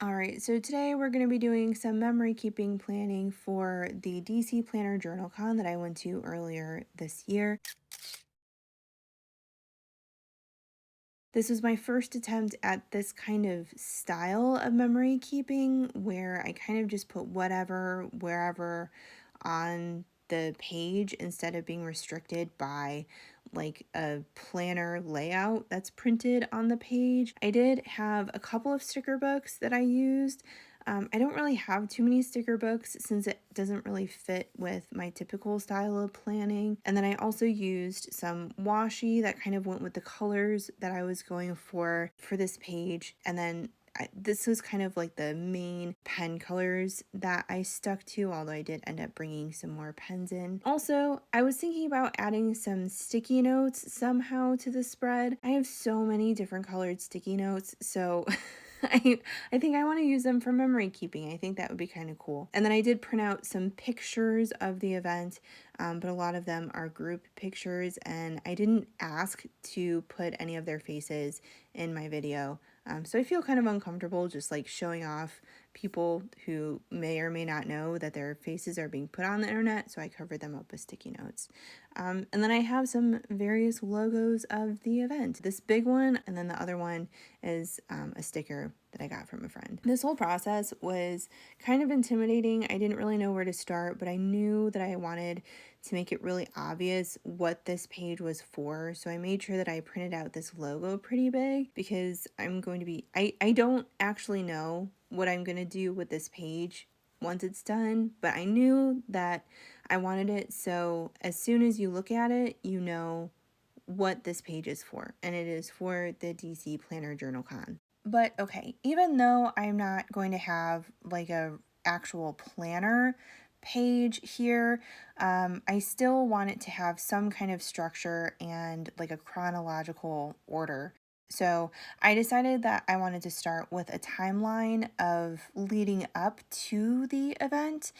Alright, so today we're going to be doing some memory keeping planning for the DC Planner Journal Con that I went to earlier this year. This was my first attempt at this kind of style of memory keeping where I kind of just put whatever, wherever on the page instead of being restricted by like a planner layout that's printed on the page. I did have a couple of sticker books that I used. I don't really have too many sticker books since it doesn't really fit with my typical style of planning. And then I also used some washi that kind of went with the colors that I was going for this page. And then this was kind of like the main pen colors that I stuck to, although I did end up bringing some more pens in. Also, I was thinking about adding some sticky notes somehow to the spread. I have so many different colored sticky notes, so I think I want to use them for memory keeping. I think that would be kind of cool. And then I did print out some pictures of the event, but a lot of them are group pictures, and I didn't ask to put any of their faces in my video. So I feel kind of uncomfortable just like showing off people who may or may not know that their faces are being put on the internet, so I covered them up with sticky notes. And then I have some various logos of the event. This big one, and then the other one is a sticker that I got from a friend. This whole process was kind of intimidating. I didn't really know where to start, but I knew that I wanted to make it really obvious what this page was for. So I made sure that I printed out this logo pretty big because I'm going to be, I don't actually know what I'm going to do with this page once it's done, but I knew that I wanted it so as soon as you look at it, you know what this page is for, and it is for the DC Planner Journal Con. But okay, even though I'm not going to have like a actual planner page here, I still want it to have some kind of structure and like a chronological order. So I decided that I wanted to start with a timeline of leading up to the event.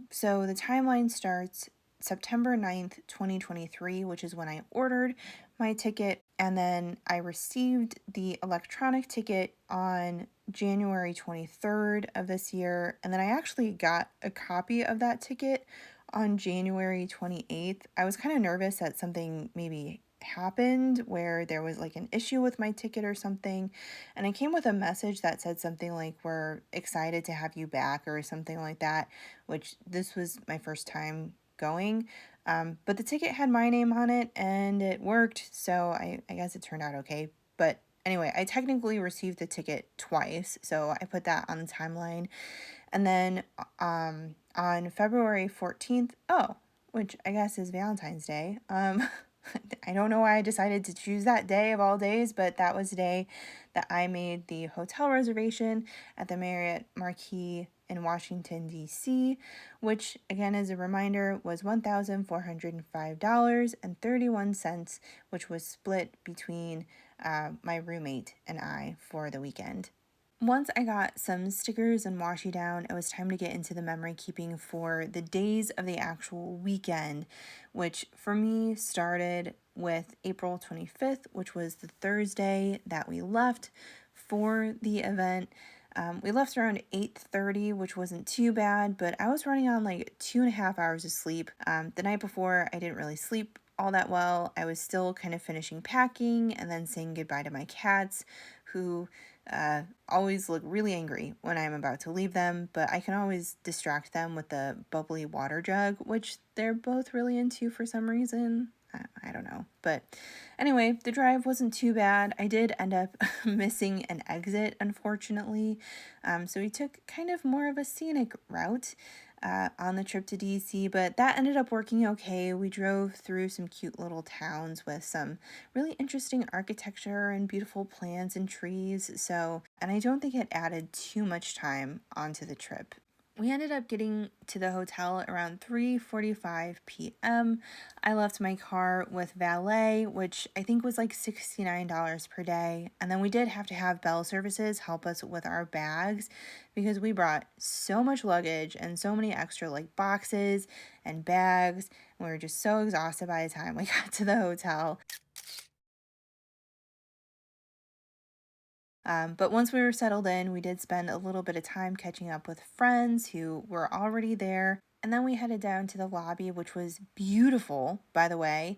So the timeline starts September 9th, 2023, which is when I ordered my ticket, and then I received the electronic ticket on January 23rd of this year, and then I actually got a copy of that ticket on January 28th. I was kind of nervous that something maybe happened where there was like an issue with my ticket or something, and I came with a message that said something like we're excited to have you back or something like that, which this was my first time going. But the ticket had my name on it and it worked, so I guess it turned out okay. But anyway, I technically received the ticket twice, so I put that on the timeline. And then on February 14th, oh, which I guess is Valentine's Day, I don't know why I decided to choose that day of all days, but that was the day that I made the hotel reservation at the Marriott Marquis in Washington, D.C., which, again, as a reminder, was $1,405.31, which was split between my roommate and I for the weekend. Once I got some stickers and washi down, it was time to get into the memory keeping for the days of the actual weekend, which for me started with April 25th, which was the Thursday that we left for the event. We left around 8:30, which wasn't too bad, but I was running on like 2.5 hours of sleep. The night before, I didn't really sleep all that well. I was still kind of finishing packing and then saying goodbye to my cats, who always look really angry when I'm about to leave them, but I can always distract them with the bubbly water jug, which they're both really into for some reason. I don't know. But anyway, the drive wasn't too bad. I did end up missing an exit, unfortunately. So we took kind of more of a scenic route on the trip to DC, but that ended up working okay. We drove through some cute little towns with some really interesting architecture and beautiful plants and trees. So, and I don't think it added too much time onto the trip. We ended up getting to the hotel around 3:45 p.m. I left my car with valet, which I think was like $69 per day. And then we did have to have Bell Services help us with our bags because we brought so much luggage and so many extra like boxes and bags. And we were just so exhausted by the time we got to the hotel. But once we were settled in, we did spend a little bit of time catching up with friends who were already there. And then we headed down to the lobby, which was beautiful, by the way,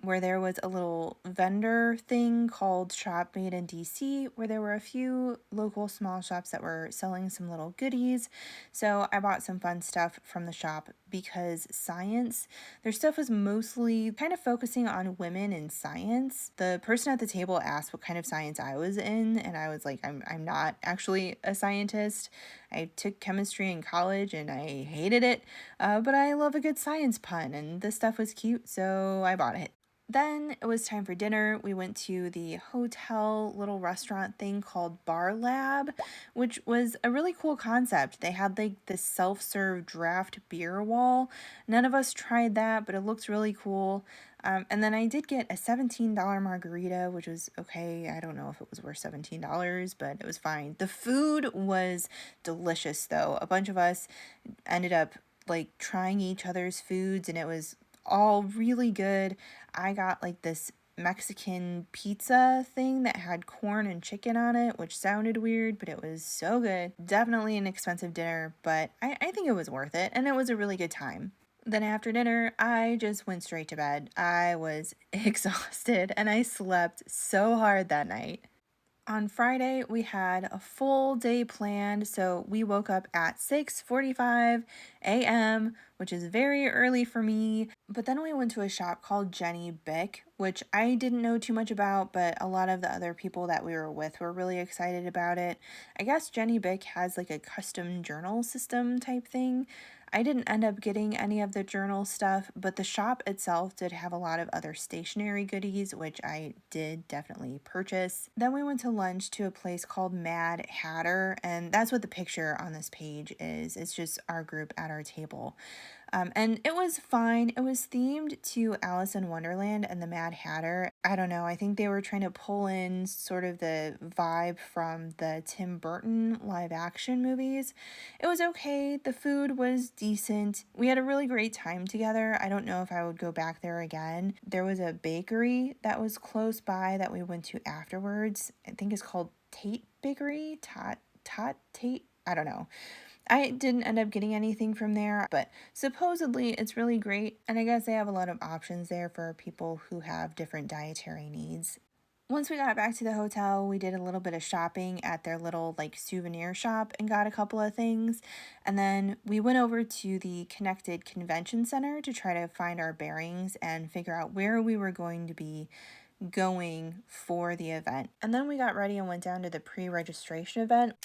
where there was a little vendor thing called Shop Made in DC, where there were a few local small shops that were selling some little goodies. So I bought some fun stuff from the shop because science, their stuff was mostly kind of focusing on women in science. The person at the table asked what kind of science I was in, and I was like, I'm not actually a scientist. I took chemistry in college and I hated it, but I love a good science pun, and this stuff was cute, so I bought it. Then it was time for dinner. We went to the hotel little restaurant thing called Bar Lab, which was a really cool concept. They had like this self serve draft beer wall. None of us tried that, but it looks really cool. And then I did get a $17 margarita, which was okay. I don't know if it was worth $17, but it was fine. The food was delicious, though. A bunch of us ended up like trying each other's foods, and it was all really good. I got like this Mexican pizza thing that had corn and chicken on it, which sounded weird, but it was so good. Definitely an expensive dinner, but I think it was worth it, and it was a really good time. Then after dinner, I just went straight to bed. I was exhausted and I slept so hard that night. On Friday, we had a full day planned, so we woke up at 6:45 a.m., which is very early for me. But then we went to a shop called Jenny Bick, which I didn't know too much about, but a lot of the other people that we were with were really excited about it. I guess Jenny Bick has like a custom journal system type thing. I didn't end up getting any of the journal stuff, but the shop itself did have a lot of other stationery goodies, which I did definitely purchase. Then we went to lunch to a place called Mad Hatter, and that's what the picture on this page is. It's just our group at our table. And it was fine. It was themed to Alice in Wonderland and the Mad Hatter. I don't know. I think they were trying to pull in sort of the vibe from the Tim Burton live action movies. It was okay. The food was decent. We had a really great time together. I don't know if I would go back there again. There was a bakery that was close by that we went to afterwards. I think it's called Tate Bakery. Tate. I don't know. I didn't end up getting anything from there, but supposedly it's really great, and I guess they have a lot of options there for people who have different dietary needs. Once we got back to the hotel, we did a little bit of shopping at their little like souvenir shop and got a couple of things. And then we went over to the Connected Convention Center to try to find our bearings and figure out where we were going to be going for the event. And then we got ready and went down to the pre registration event.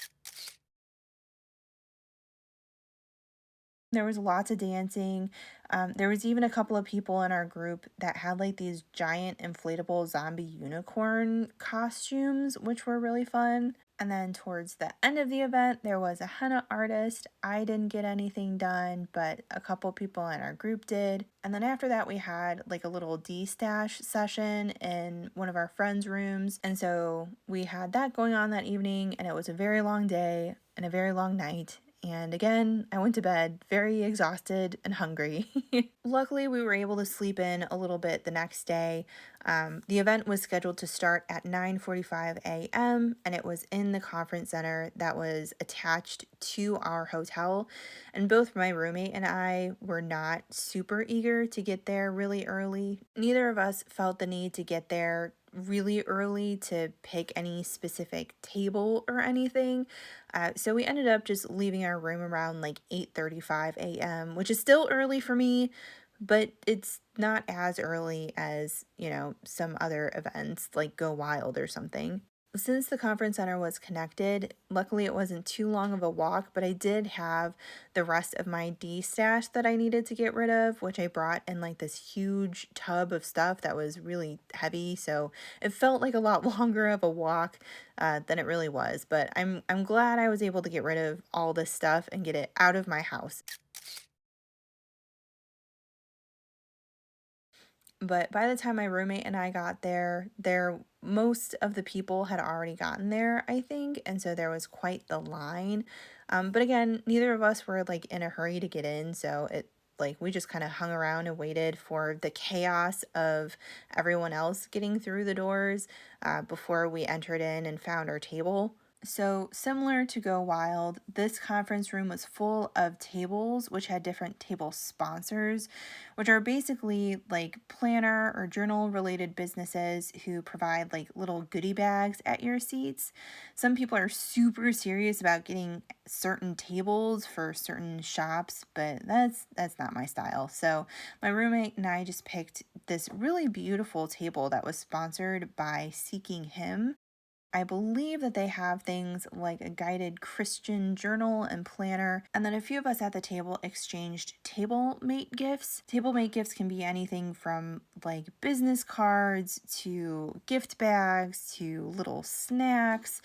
There was lots of dancing. There was even a couple of people in our group that had like these giant inflatable zombie unicorn costumes, which were really fun. And then towards the end of the event, there was a henna artist. I didn't get anything done, but a couple people in our group did. And then after that, we had like a little D-stash session in one of our friends' rooms. And so we had that going on that evening, and it was a very long day and a very long night. And again, I went to bed very exhausted and hungry. Luckily, we were able to sleep in a little bit the next day. The event was scheduled to start at 9:45 a.m. and it was in the conference center that was attached to our hotel. And both my roommate and I were not super eager to get there really early. Neither of us felt the need to get there really early to pick any specific table or anything. So we ended up just leaving our room around like 8:35 a.m., which is still early for me, but it's not as early as, some other events like Go Wild or something. Since the conference center was connected, luckily it wasn't too long of a walk, but I did have the rest of my D stash that I needed to get rid of, which I brought in like this huge tub of stuff that was really heavy. So it felt like a lot longer of a walk than it really was. But I'm glad I was able to get rid of all this stuff and get it out of my house. But by the time my roommate and I got there most of the people had already gotten there, I think, and so there was quite the line. But again, neither of us were like in a hurry to get in, so like we just kind of hung around and waited for the chaos of everyone else getting through the doors before we entered in and found our table. So, similar to Go Wild, this conference room was full of tables which had different table sponsors, which are basically like planner or journal related businesses who provide like little goodie bags at your seats. Some people are super serious about getting certain tables for certain shops, but that's not my style. So, my roommate and I just picked this really beautiful table that was sponsored by Seeking Him. I believe that they have things like a guided Christian journal and planner. And then a few of us at the table exchanged table mate gifts. Table mate gifts can be anything from like business cards to gift bags to little snacks.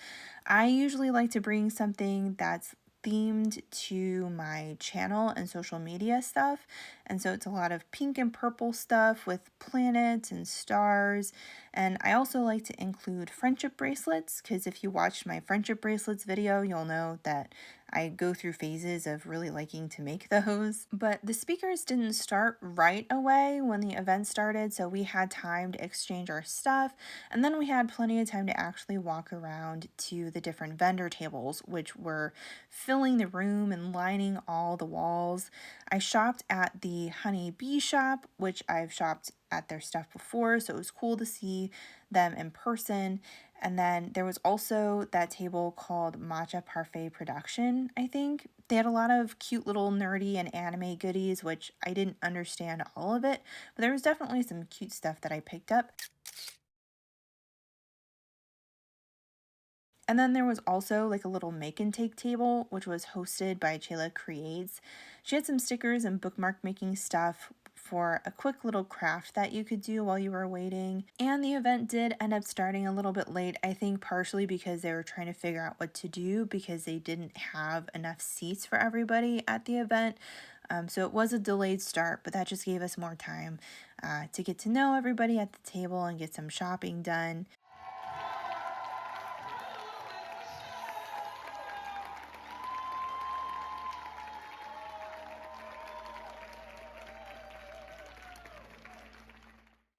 I usually like to bring something that's themed to my channel and social media stuff. And so it's a lot of pink and purple stuff with planets and stars. And I also like to include friendship bracelets because if you watched my friendship bracelets video, you'll know that I go through phases of really liking to make those. But the speakers didn't start right away when the event started, so we had time to exchange our stuff, and then we had plenty of time to actually walk around to the different vendor tables, which were filling the room and lining all the walls. I shopped at the Honey Bee shop, which I've shopped at their stuff before, so it was cool to see them in person. And then there was also that table called Matcha Parfait Production, I think. They had a lot of cute little nerdy and anime goodies, which I didn't understand all of it, but there was definitely some cute stuff that I picked up. And then there was also like a little make and take table, which was hosted by Chayla Creates. She had some stickers and bookmark making stuff for a quick little craft that you could do while you were waiting. And the event did end up starting a little bit late, I think partially because they were trying to figure out what to do because they didn't have enough seats for everybody at the event. So it was a delayed start, but that just gave us more time to get to know everybody at the table and get some shopping done.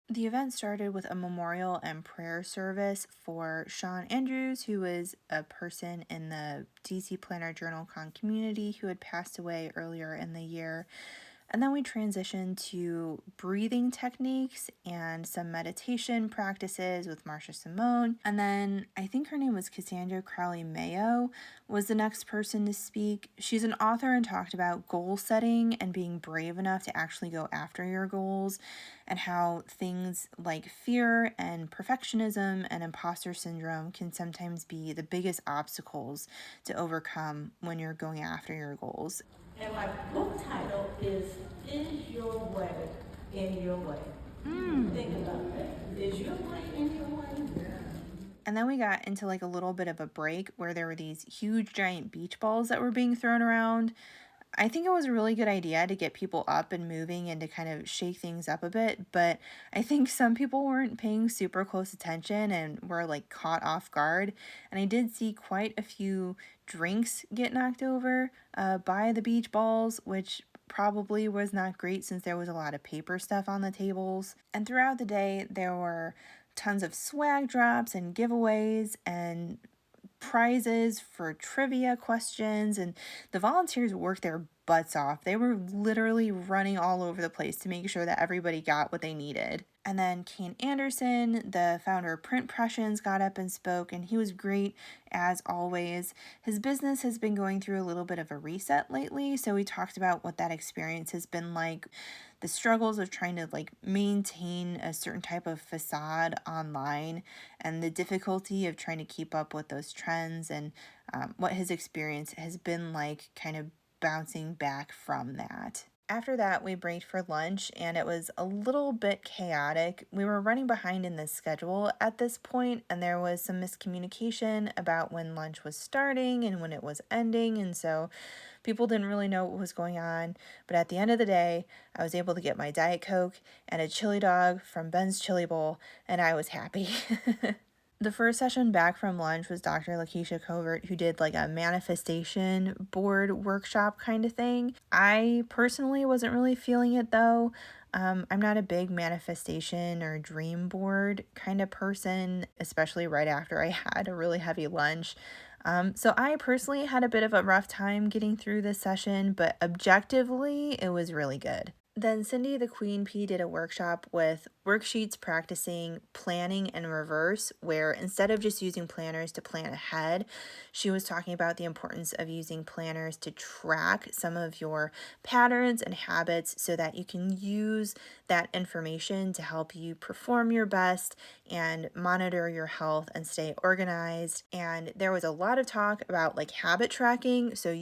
The event started with a memorial and prayer service for Sean Andrews, who was a person in the DC Planner Journal Con community who had passed away earlier in the year. And then we transitioned to breathing techniques and some meditation practices with Marcia Simone. And then I think her name was Cassandra Crowley Mayo was the next person to speak. She's an author and talked about goal setting and being brave enough to actually go after your goals and how things like fear and perfectionism and imposter syndrome can sometimes be the biggest obstacles to overcome when you're going after your goals. And my book title is Your Way in Your Way? Think about that. Is your way in your way? And then we got into like a little bit of a break where there were these huge giant beach balls that were being thrown around. I think it was a really good idea to get people up and moving and to kind of shake things up a bit, but I think some people weren't paying super close attention and were like caught off guard. And I did see quite a few drinks get knocked over by the beach balls, which probably was not great since there was a lot of paper stuff on the tables. And throughout the day, there were tons of swag drops and giveaways and prizes for trivia questions, and the volunteers worked their butts off. They were literally running all over the place to make sure that everybody got what they needed. And then Kane Anderson, the founder of Print Pressions, got up and spoke, and he was great as always. His business has been going through a little bit of a reset lately, so we talked about what that experience has been like, the struggles of trying to like maintain a certain type of facade online and the difficulty of trying to keep up with those trends and what his experience has been like kind of bouncing back from that. After that, we breaked for lunch and it was a little bit chaotic. We were running behind in the schedule at this point, and there was some miscommunication about when lunch was starting and when it was ending, and so people didn't really know what was going on. But at the end of the day, I was able to get my Diet Coke and a chili dog from Ben's Chili Bowl, and I was happy. The first session back from lunch was Dr. Lakeisha Covert, who did like a manifestation board workshop kind of thing. I personally wasn't really feeling it though. I'm not a big manifestation or dream board kind of person, especially right after I had a really heavy lunch. So I personally had a bit of a rough time getting through this session, but objectively, it was really good. Then Cindy the Queen Pea did a workshop with worksheets practicing planning in reverse, where instead of just using planners to plan ahead, she was talking about the importance of using planners to track some of your patterns and habits so that you can use that information to help you perform your best and monitor your health and stay organized. And there was a lot of talk about like habit tracking. So,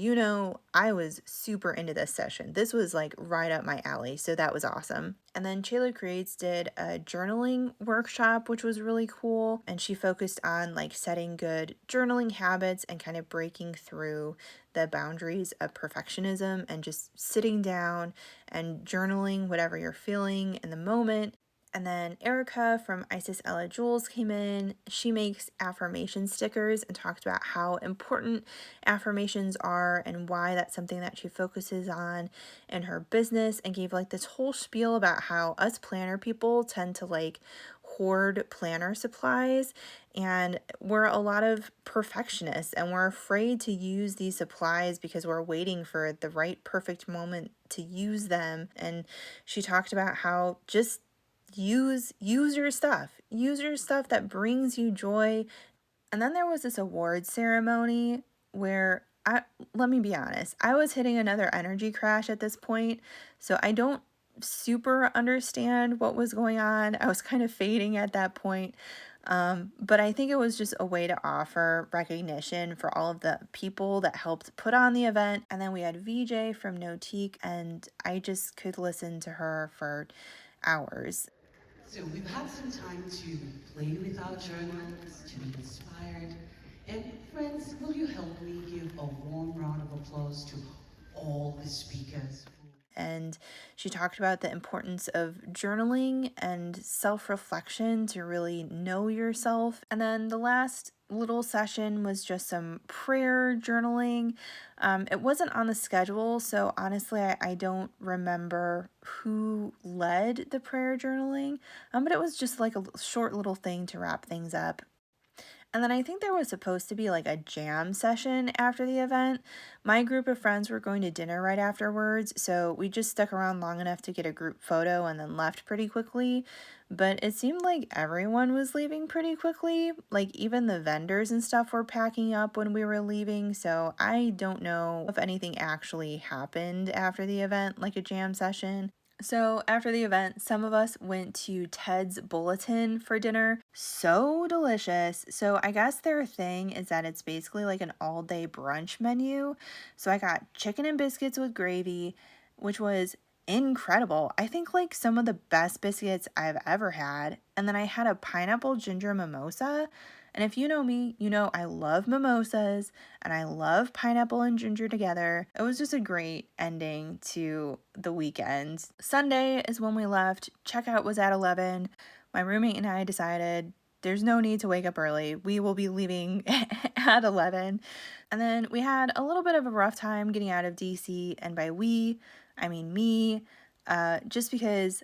I was super into this session. This was like right up my alley. So, that was awesome. And then Shayla Creates did a journaling workshop, which was really cool. And she focused on like setting good journaling habits and kind of breaking through the boundaries of perfectionism and just sitting down and journaling whatever you're feeling in the moment. And then Erica from Isis Ella Jules came in. She makes affirmation stickers and talked about how important affirmations are and why that's something that she focuses on in her business, and gave like this whole spiel about how us planner people tend to like hoard planner supplies, and we're a lot of perfectionists and we're afraid to use these supplies because we're waiting for the right perfect moment to use them. And she talked about how just use your stuff. Use your stuff that brings you joy. And then there was this awards ceremony where let me be honest, I was hitting another energy crash at this point, so I don't super understand what was going on. I was kind of fading at that point. But I think it was just a way to offer recognition for all of the people that helped put on the event. And then we had VJ from Notique, and I just could listen to her for hours. So we've had some time to play with our journals, to be inspired. And friends, will you help me give a warm round of applause to all the speakers? And she talked about the importance of journaling and self-reflection to really know yourself. And then the last little session was just some prayer journaling. It wasn't on the schedule, so honestly, I don't remember who led the prayer journaling, but it was just like a short little thing to wrap things up. And then I think there was supposed to be like a jam session after the event. My group of friends were going to dinner right afterwards, so we just stuck around long enough to get a group photo and then left pretty quickly. But it seemed like everyone was leaving pretty quickly. Like even the vendors and stuff were packing up when we were leaving, so I don't know if anything actually happened after the event, like a jam session. So after the event, some of us went to Ted's Bulletin for dinner. So delicious. So I guess their thing is that it's basically like an all-day brunch menu. So I got chicken and biscuits with gravy, which was incredible. I think like some of the best biscuits I've ever had. And then I had a pineapple ginger mimosa. And if you know me, you know I love mimosas and I love pineapple and ginger together. It was just a great ending to the weekend. Sunday is when we left. Checkout was at 11. My roommate and I decided there's no need to wake up early. We will be leaving at 11. And then we had a little bit of a rough time getting out of DC. And by we, I mean me, just because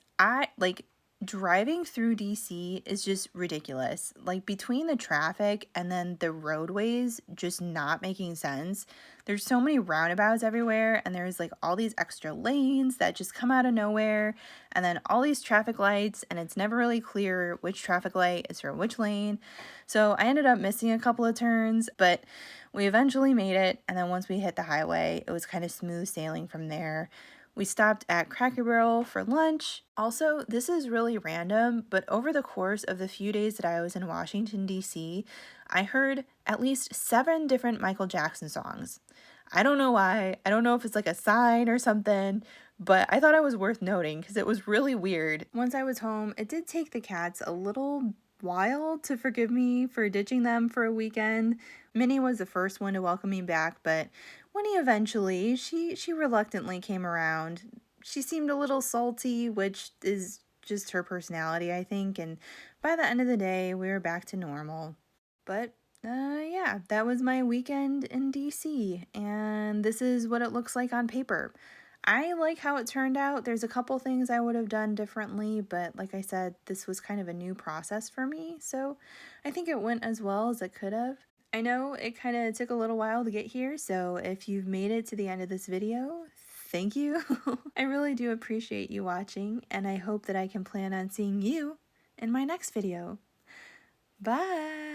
driving through DC is just ridiculous. Like between the traffic and then the roadways just not making sense. There's so many roundabouts everywhere, and there's like all these extra lanes that just come out of nowhere, and then all these traffic lights, and it's never really clear which traffic light is for which lane. So I ended up missing a couple of turns, but we eventually made it, and then once we hit the highway, it was kind of smooth sailing from there. We stopped at Cracker Barrel for lunch. Also, this is really random, but over the course of the few days that I was in Washington, D.C., I heard at least 7 different Michael Jackson songs. I don't know why. I don't know if it's like a sign or something, but I thought it was worth noting because it was really weird. Once I was home, it did take the cats a little while to forgive me for ditching them for a weekend. Minnie was the first one to welcome me back, but Winnie eventually, she reluctantly came around. She seemed a little salty, which is just her personality, I think, and by the end of the day, we were back to normal. But yeah, that was my weekend in DC, and this is what it looks like on paper. I like how it turned out. There's a couple things I would have done differently, but like I said, this was kind of a new process for me, so I think it went as well as it could have. I know it kind of took a little while to get here, so if you've made it to the end of this video, thank you. I really do appreciate you watching, and I hope that I can plan on seeing you in my next video. Bye!